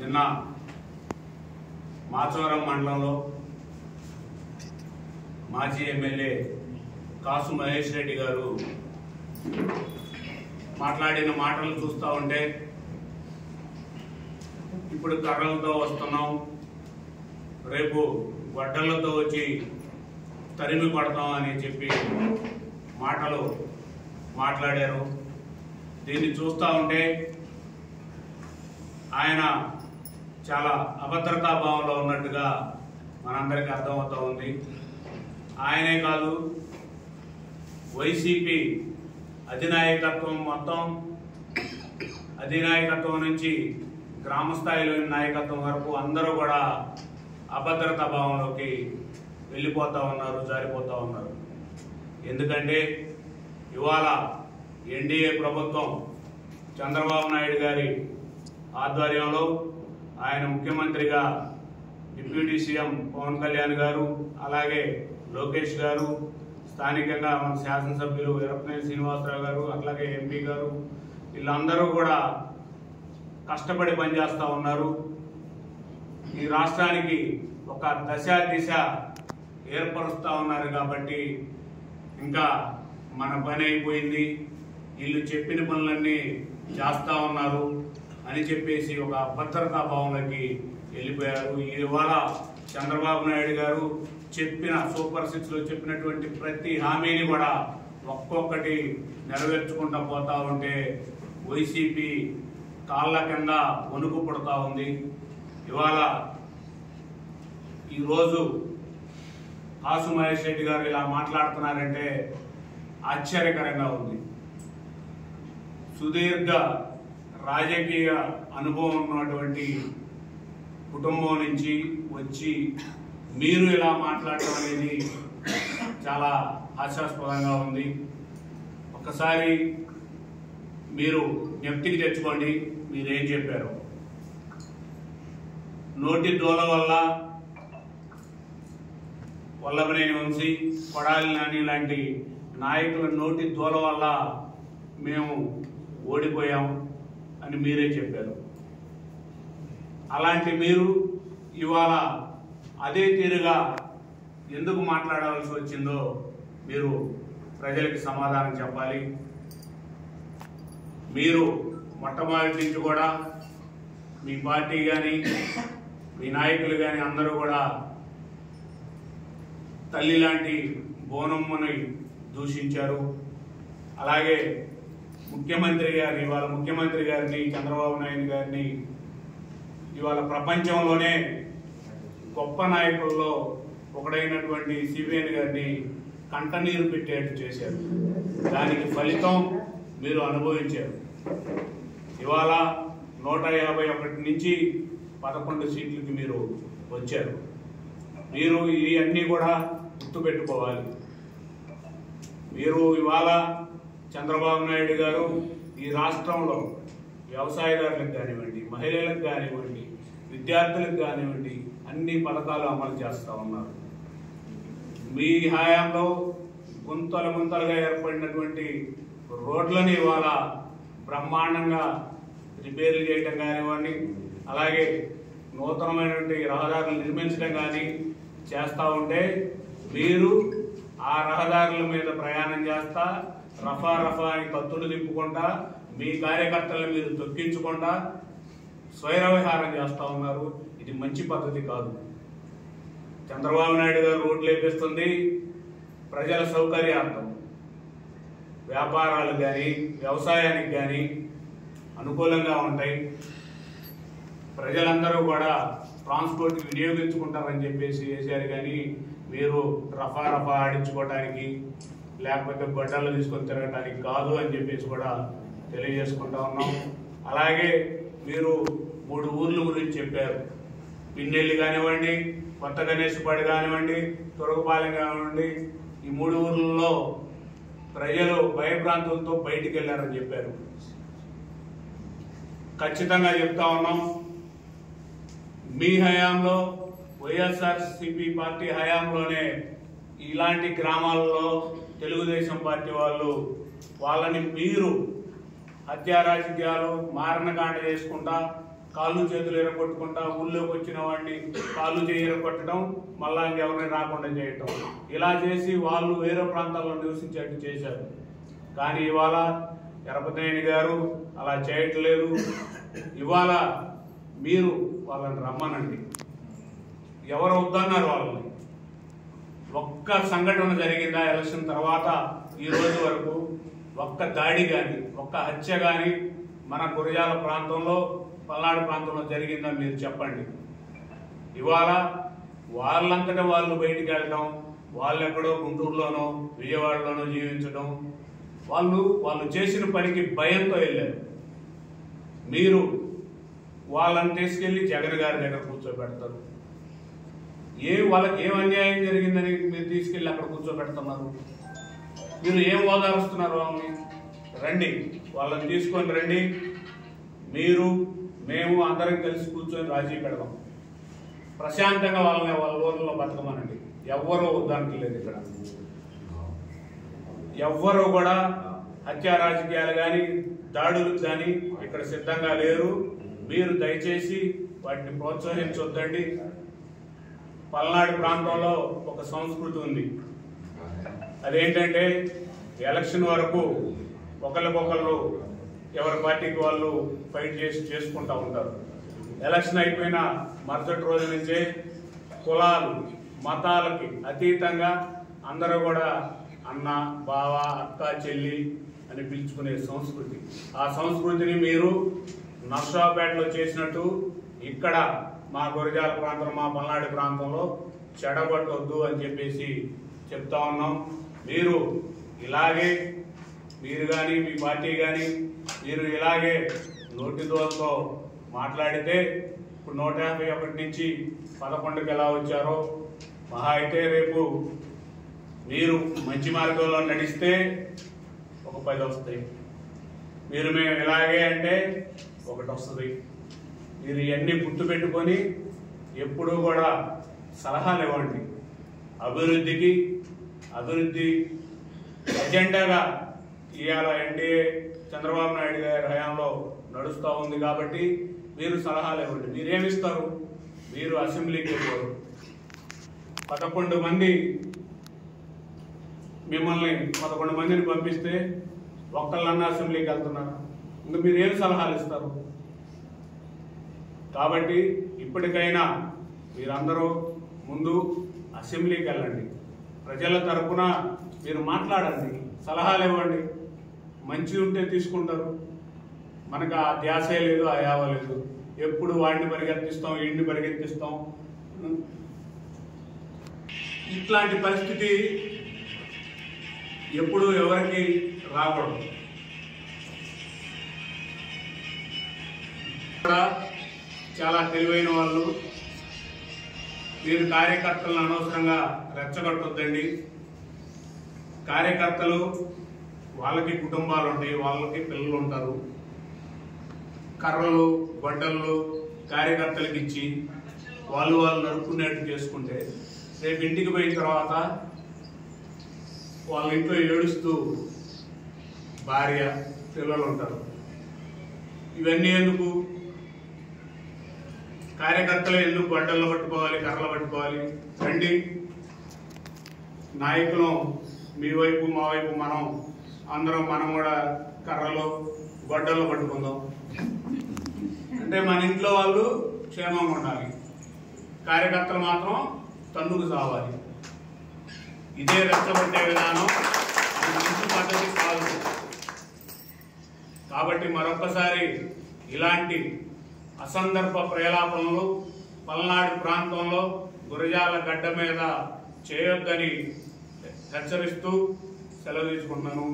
నిన్న మాచవరం మండలంలో మాజీ ఎమ్మెల్యే కాసు మహేష్ రెడ్డి గారు మాట్లాడిన మాటలు చూస్తూ ఉంటే ఇప్పుడు కర్రలతో వస్తున్నాం, రేపు గొడ్డలతో వచ్చి తరిమి పడతాం అని చెప్పి మాటలు మాట్లాడారు. దీన్ని చూస్తూ ఉంటే ఆయన చాలా అభద్రతా భావంలో ఉన్నట్టుగా మనందరికీ అర్థమవుతూ ఉంది. ఆయనే కాదు, వైసీపీ అధినాయకత్వం మొత్తం, అధినాయకత్వం నుంచి గ్రామ స్థాయిలోని నాయకత్వం వరకు అందరూ కూడా అభద్రతా భావంలోకి వెళ్ళిపోతూ ఉన్నారు, జారిపోతూ ఉన్నారు. ఎందుకంటే ఇవాళ ఎన్డీఏ ప్రభుత్వం చంద్రబాబు నాయుడు గారి ఆధ్వర్యంలో ఆయన ముఖ్యమంత్రిగా డిప్యూటీ సీఎం పవన్ కళ్యాణ్ గారు, అలాగే లోకేష్ గారు, స్థానికంగా మన శాసనసభ్యులు ఎర్రపనేని శ్రీనివాసరావు గారు, అట్లాగే ఎంపీ గారు, వీళ్ళందరూ కూడా కష్టపడి పనిచేస్తూ ఉన్నారు. ఈ రాష్ట్రానికి ఒక దశ దిశ ఏర్పరుస్తూ ఉన్నారు. కాబట్టి ఇంకా మన పని అయిపోయింది, వీళ్ళు చెప్పిన పనులన్నీ చేస్తూ ఉన్నారు అని చెప్పేసి ఒక అభద్రతా భావంలోకి వెళ్ళిపోయారు. ఇవాళ చంద్రబాబు నాయుడు గారు చెప్పిన సూపర్ 6లో చెప్పినటువంటి ప్రతి హామీని కూడా ఒక్కొక్కటి నెరవేర్చుకుంటూ పోతా ఉంటే వైసీపీ కాళ్ళ కింద వణుకు పుడతా ఉంది. ఇవాళ ఈరోజు కాసు మహేష్ రెడ్డి గారు ఇలా మాట్లాడుతున్నారంటే ఆశ్చర్యకరంగా ఉంది. సుదీర్ఘ రాజకీయ అనుభవం ఉన్నటువంటి కుటుంబం నుంచి వచ్చి మీరు ఇలా మాట్లాడటం అనేది చాలా హాస్యాస్పదంగా ఉంది. ఒకసారి మీరు జ్ఞప్తికి తెచ్చుకోండి, మీరేం చెప్పారు. నోటి దూల వల్ల వల్లభనేని వంశీ, కొడాలి నాని లాంటి నాయకుల నోటి దూల వల్ల మేము ఓడిపోయాం అని మీరే చెప్పారు. అలాంటి మీరు ఇవాళ అదే తీరుగా ఎందుకు మాట్లాడాల్సి వచ్చిందో మీరు ప్రజలకి సమాధానం చెప్పాలి. మీరు మొట్టమొదటి నుంచి కూడా మీ పార్టీ కానీ మీ నాయకులు కానీ అందరూ కూడా తల్లి లాంటి బోనమ్మని దూషించారు. అలాగే ముఖ్యమంత్రి గారిని, ఇవాళ ముఖ్యమంత్రి గారిని, చంద్రబాబు నాయుడు గారిని ఇవాళ ప్రపంచంలోనే గొప్ప నాయకుల్లో ఒకడైనటువంటి సిబిఎన్ గారిని కంటనీరు పెట్టేట్టు చేశారు. దానికి ఫలితం మీరు అనుభవించారు. ఇవాళ 151 నుంచి 11 సీట్లకి మీరు వచ్చారు. మీరు ఇవన్నీ కూడా గుర్తుపెట్టుకోవాలి. మీరు ఇవాళ చంద్రబాబు నాయుడు గారు ఈ రాష్ట్రంలో వ్యవసాయదారులకు కానివ్వండి, మహిళలకు కానివ్వండి, విద్యార్థులకు కానివ్వండి అన్ని పథకాలు అమలు చేస్తూ ఉన్నారు. మీ హయాంలో గుంతలు గుంతలుగా ఏర్పడినటువంటి రోడ్లని ఇవాళ బ్రహ్మాండంగా రిపేర్లు చేయటం కానివ్వండి, అలాగే నూతనమైనటువంటి రహదారులు నిర్మించడం కానీ చేస్తూ ఉంటే మీరు ఆ రహదారుల మీద ప్రయాణం చేస్తా రఫా అని కత్తులు తిప్పుకుంటా మీ కార్యకర్తలను మీరు తొక్కించుకుంటా స్వైర విహారం చేస్తూ ఉన్నారు. ఇది మంచి పద్ధతి కాదు. చంద్రబాబు నాయుడు గారు రోడ్లు వేపిస్తుంది ప్రజల సౌకర్యార్థం, వ్యాపారాలు కానీ వ్యవసాయానికి కానీ అనుకూలంగా ఉంటాయి. ప్రజలందరూ కూడా ట్రాన్స్పోర్ట్ వినియోగించుకుంటారని చెప్పేసి వేశారు. కానీ మీరు రఫా ఆడించుకోవడానికి లేకపోతే గొడ్డలు తీసుకొని తిరగటానికి కాదు అని చెప్పేసి కూడా తెలియజేసుకుంటా ఉన్నాం. అలాగే మీరు 3 ఊర్ల గురించి చెప్పారు. పిన్నెల్లి కానివ్వండి, కొత్త గణేశపాడి కానివ్వండి, తురగపాలెం కానివ్వండి, ఈ 3 ఊర్లలో ప్రజలు భయభ్రాంతులతో బయటికి వెళ్ళారని చెప్పారు. ఖచ్చితంగా చెప్తా ఉన్నాం, మీ హయాంలో వైఎస్ఆర్సీపీ పార్టీ హయాంలోనే ఇలాంటి గ్రామాలలో తెలుగుదేశం పార్టీ వాళ్ళని మీరు హత్యా రాజకీయాలు మారణకాండ చేసుకుంటా కాళ్ళు చేతులు ఎరగొట్టుకుంటా ఊళ్ళోకి వచ్చిన వాడిని కాళ్ళు చేయి ఎరగొట్టడం, మళ్ళా ఇంకెవరిని రాకుండా చేయటం, ఇలా చేసి వాళ్ళు వేరే ప్రాంతాల్లో నివసించేట్టు చేశారు. కానీ ఇవాళ ఎరపతినేని గారు అలా చేయట్లేదు. ఇవాళ మీరు వాళ్ళని రమ్మనండి. ఎవరు వద్దన్నారు వాళ్ళని? ఒక్క సంఘటన జరిగిందా ఎలక్షన్ తర్వాత ఈ రోజు వరకు? ఒక్క దాడి కానీ ఒక్క హత్య కానీ మన గురజాల ప్రాంతంలో, పల్నాడు ప్రాంతంలో జరిగిందా మీరు చెప్పండి. ఇవాళ వాళ్ళంతటా వాళ్ళు బయటికి వెళ్ళడం, వాళ్ళు ఎక్కడో గుంటూరులోనో విజయవాడలోనో జీవించడం, వాళ్ళు చేసిన పనికి భయంతో వెళ్ళారు. మీరు వాళ్ళని తీసుకెళ్లి జగన్ గారి దగ్గర కూర్చోబెడతారు. వాళ్ళకి ఏం అన్యాయం జరిగిందని మీరు తీసుకెళ్లి అక్కడ కూర్చోబెడుతున్నారు? మీరు ఏం ఓదారుస్తున్నారు వాళ్ళని? రండి, వాళ్ళని తీసుకొని రండి. మీరు మేము అందరం కలిసి కూర్చొని రాజీ పెడదాం. ప్రశాంతంగా వాళ్ళ ఊర్లో బతకమనండి. ఎవ్వరూ వద్దానికి లేదు. ఇక్కడ ఎవ్వరూ కూడా హత్యా రాజకీయాలు కానీ దాడులకు కానీ ఇక్కడ సిద్ధంగా లేరు. మీరు దయచేసి వాటిని ప్రోత్సహించొద్దండి. పల్నాడు ప్రాంతంలో ఒక సంస్కృతి ఉంది. అదేంటంటే ఎలక్షన్ వరకు ఒకరికొకరు ఎవరి పార్టీకి వాళ్ళు ఫైట్ చేసుకుంటూ ఉంటారు. ఎలక్షన్ అయిపోయిన మరుసటి రోజు నుంచే కులాలు మతాలకి అతీతంగా అందరూ కూడా అన్న, బావ, అక్క, చెల్లి అని పిలుచుకునే సంస్కృతి. ఆ సంస్కృతిని మీరు నర్సాపేటలో చేసినట్టు ఇక్కడ మా గురజాల ప్రాంతం, మా పల్నాడు ప్రాంతంలో చెడగొట్టవద్దు అని చెప్పేసి చెప్తా ఉన్నాం. మీరు ఇలాగే, మీరు కానీ మీ పార్టీ కానీ మీరు ఇలాగే నోటి దోలతో మాట్లాడితే ఇప్పుడు 151 నుంచి 11కి ఎలా వచ్చారో, మహా అయితే రేపు మీరు మంచి మార్గంలో నడిస్తే ఒక 10 వస్తాయి. మీరు మేము ఇలాగే అంటే 1 వస్తుంది. మీరు ఇవన్నీ గుర్తు పెట్టుకొని ఎప్పుడూ కూడా సలహాలు ఇవ్వండి. అభివృద్ధి ఎజెండాగా ఇవాళ ఎన్డీఏ చంద్రబాబు నాయుడు గారి హయాంలో నడుస్తూ ఉంది కాబట్టి మీరు సలహాలు ఇవ్వండి. మీరేమిస్తారు? మీరు అసెంబ్లీకి వెళ్ళారు, 11 మంది మిమ్మల్ని 11 మందిని పంపిస్తే ఒక్కళ్ళన్నా అసెంబ్లీకి వెళ్తున్నారు. ఇంకా మీరు ఏం సలహాలు ఇస్తారు? కాబట్టి ఇప్పటికైనా మీరందరూ ముందు అసెంబ్లీకి వెళ్ళండి. ప్రజల తరపున మీరు మాట్లాడండి, సలహాలు ఇవ్వండి. మంచి ఉంటే తీసుకుంటారు. మనకు ఆ ధ్యాసే లేదు, ఆ యావ లేదు. ఎప్పుడు వాడిని పరిగెత్తిస్తాం, వీడిని పరిగెత్తిస్తాం. ఇట్లాంటి పరిస్థితి ఎప్పుడు ఎవరికి రాకూడదు. చాలా తెలివైన వాళ్ళు. మీరు కార్యకర్తలను అనవసరంగా రెచ్చగొట్టొద్దండి. కార్యకర్తలు వాళ్ళకి కుటుంబాలు ఉంటాయి, వాళ్ళకి పిల్లలు ఉంటారు. కర్రలు గొడ్డళ్ళు కార్యకర్తలకు ఇచ్చి వాళ్ళు నడుపుకునేట్టు చేసుకుంటే రేపు ఇంటికి పోయిన తర్వాత వాళ్ళ ఇంట్లో ఏడుస్తూ భార్య, పిల్లలు ఉంటారు. ఇవన్నీ ఎందుకు? కార్యకర్తలు ఎందుకు గొడ్డళ్ళు పట్టుకోవాలి, కర్రలు పట్టుకోవాలి? రండి, నాయకులు మీ వైపు మా వైపు మనం కూడా కర్రలు గొడ్డళ్ళు పట్టుకుందాం. అంటే మన ఇంట్లో వాళ్ళు క్షేమంగా ఉండాలి, కార్యకర్తలు మాత్రం తన్నుకు సావాలి. ఇదే రెచ్చగొట్టే విధానం మంచి పద్ధతి కాదు. కాబట్టి మరొకసారి ఇలాంటి అసందర్భ ప్రేలాపనలు పల్నాడు ప్రాంతంలో గురజాల గడ్డ మీద చేయొద్దని హెచ్చరిస్తూ సెలవు తీసుకుంటున్నాను.